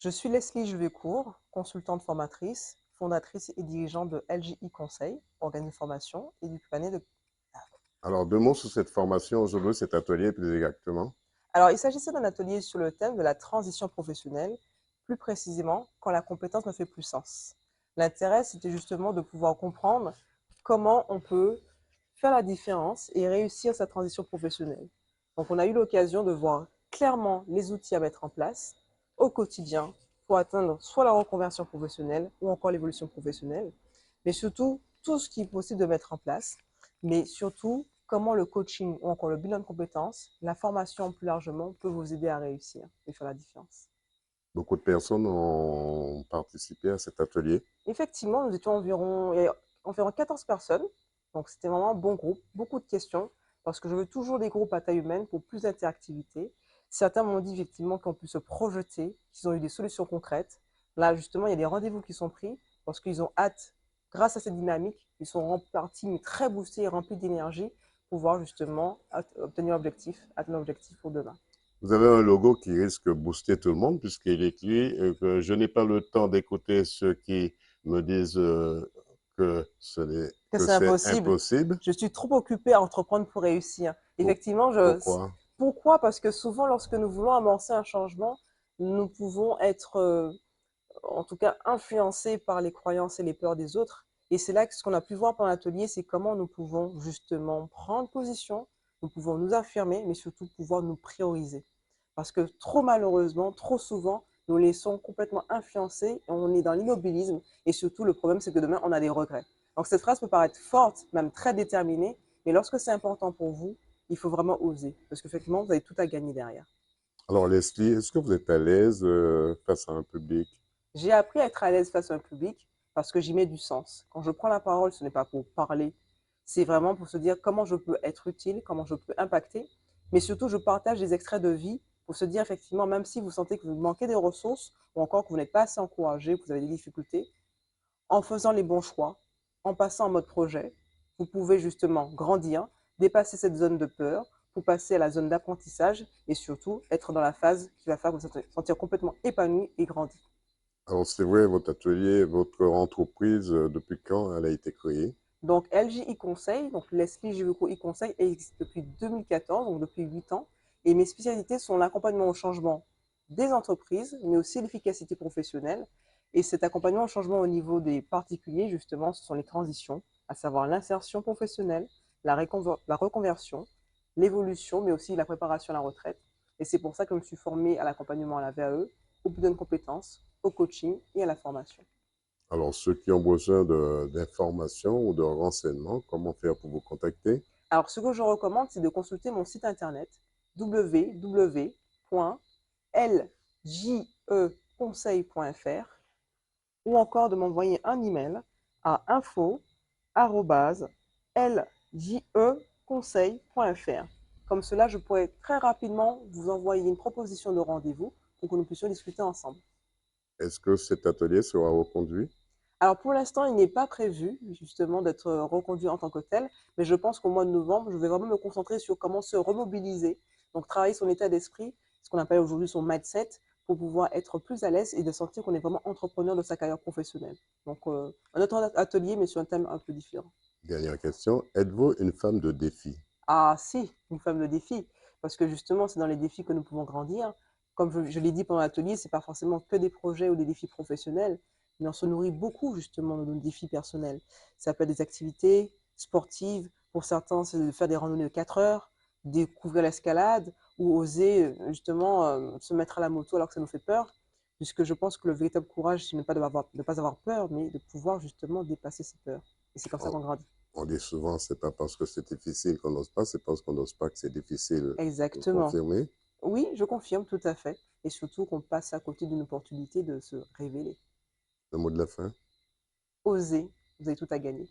Je suis Leslie Juvécourt, consultante formatrice, fondatrice et dirigeante de LGI Conseil, organisme de formation et du cabinet de... Alors, deux mots sur cette formation aujourd'hui, cet atelier plus exactement. Alors, il s'agissait d'un atelier sur le thème de la transition professionnelle, plus précisément quand la compétence ne fait plus sens. L'intérêt, c'était justement de pouvoir comprendre comment on peut faire la différence et réussir sa transition professionnelle. Donc, on a eu l'occasion de voir clairement les outils à mettre en place au quotidien pour atteindre soit la reconversion professionnelle ou encore l'évolution professionnelle, mais surtout tout ce qui est possible de mettre en place, mais surtout comment le coaching ou encore le bilan de compétences, la formation plus largement peut vous aider à réussir et faire la différence. Beaucoup de personnes ont participé à cet atelier. Effectivement, nous étions environ, il y avait environ 14 personnes, donc c'était vraiment un bon groupe, beaucoup de questions, parce que je veux toujours des groupes à taille humaine pour plus d'interactivité. Certains m'ont dit effectivement qu'on pu se projeter, qu'ils ont eu des solutions concrètes. Là, justement, il y a des rendez-vous qui sont pris parce qu'ils ont hâte, grâce à cette dynamique, ils sont repartis mais très boostés et remplis d'énergie pour pouvoir justement obtenir l'objectif, atteindre l'objectif pour demain. Vous avez un logo qui risque de booster tout le monde puisqu'il écrit que je n'ai pas le temps d'écouter ceux qui me disent Que que c'est c'est impossible. impossible. Je suis trop occupée à entreprendre pour réussir. Effectivement, Pourquoi? pourquoi? Parce que souvent, lorsque nous voulons amorcer un changement, nous pouvons être, en tout cas, influencés par les croyances et les peurs des autres. Et c'est là que ce qu'on a pu voir pendant l'atelier, c'est comment nous pouvons justement prendre position, nous pouvons nous affirmer, mais surtout pouvoir nous prioriser. Parce que trop malheureusement, trop souvent, nous laissons complètement influencer et on est dans l'immobilisme. Et surtout, le problème, c'est que demain, on a des regrets. Donc, cette phrase peut paraître forte, même très déterminée, mais lorsque c'est important pour vous, il faut vraiment oser. Parce qu'effectivement, vous avez tout à gagner derrière. Alors, Leslie, est-ce que vous êtes à l'aise face à un public? J'ai appris à être à l'aise face à un public parce que j'y mets du sens. Quand je prends la parole, ce n'est pas pour parler, c'est vraiment pour se dire comment je peux être utile, comment je peux impacter, mais surtout je partage des extraits de vie pour se dire effectivement, même si vous sentez que vous manquez des ressources ou encore que vous n'êtes pas assez encouragé, que vous avez des difficultés, en faisant les bons choix, en passant en mode projet, vous pouvez justement grandir, dépasser cette zone de peur pour passer à la zone d'apprentissage et surtout être dans la phase qui va faire vous sentir complètement épanoui et grandi. Alors, c'est vrai, votre atelier, votre entreprise, depuis quand elle a été créée? Donc, LGI Conseil, donc Leslie Juveco e-Conseil, existe depuis 2014, donc depuis 8 ans. Et mes spécialités sont l'accompagnement au changement des entreprises, mais aussi l'efficacité professionnelle. Et cet accompagnement au changement au niveau des particuliers, justement, ce sont les transitions, à savoir l'insertion professionnelle, la reconversion, l'évolution, mais aussi la préparation à la retraite. Et c'est pour ça que je me suis formée à l'accompagnement à la VAE, au bilan de compétences, au coaching et à la formation. Alors, ceux qui ont besoin d'informations ou de renseignements, comment faire pour vous contacter? Alors, ce que je recommande, c'est de consulter mon site internet www.ljeconseil.fr ou encore de m'envoyer un email à info@ljeconseil.fr. Comme cela, je pourrai très rapidement vous envoyer une proposition de rendez-vous pour que nous puissions discuter ensemble. Est-ce que cet atelier sera reconduit? Alors pour l'instant, il n'est pas prévu justement d'être reconduit en tant que tel, mais je pense qu'au mois de novembre, je vais vraiment me concentrer sur comment se remobiliser, donc travailler son état d'esprit, ce qu'on appelle aujourd'hui son mindset, pour pouvoir être plus à l'aise et de sentir qu'on est vraiment entrepreneur de sa carrière professionnelle. Donc un autre atelier, mais sur un thème un peu différent. Dernière question, êtes-vous une femme de défi? Ah si, une femme de défi, parce que justement, c'est dans les défis que nous pouvons grandir. Comme je l'ai dit pendant l'atelier, ce n'est pas forcément que des projets ou des défis professionnels, mais on se nourrit beaucoup justement de nos défis personnels. Ça peut être des activités sportives, pour certains, c'est de faire des randonnées de 4 heures, découvrir l'escalade ou oser justement se mettre à la moto alors que ça nous fait peur, puisque je pense que le véritable courage, ce n'est pas de ne pas avoir peur, mais de pouvoir justement dépasser ses peurs. Et c'est comme ça On, qu'on grandit. on dit souvent, c'est pas parce que c'est difficile qu'on n'ose pas, c'est parce qu'on n'ose pas que c'est difficile. Vous Exactement. confirmez? Oui, je confirme tout à fait. Et surtout qu'on passe à côté d'une opportunité de se révéler. Le mot de la fin? Oser, vous avez tout à gagner.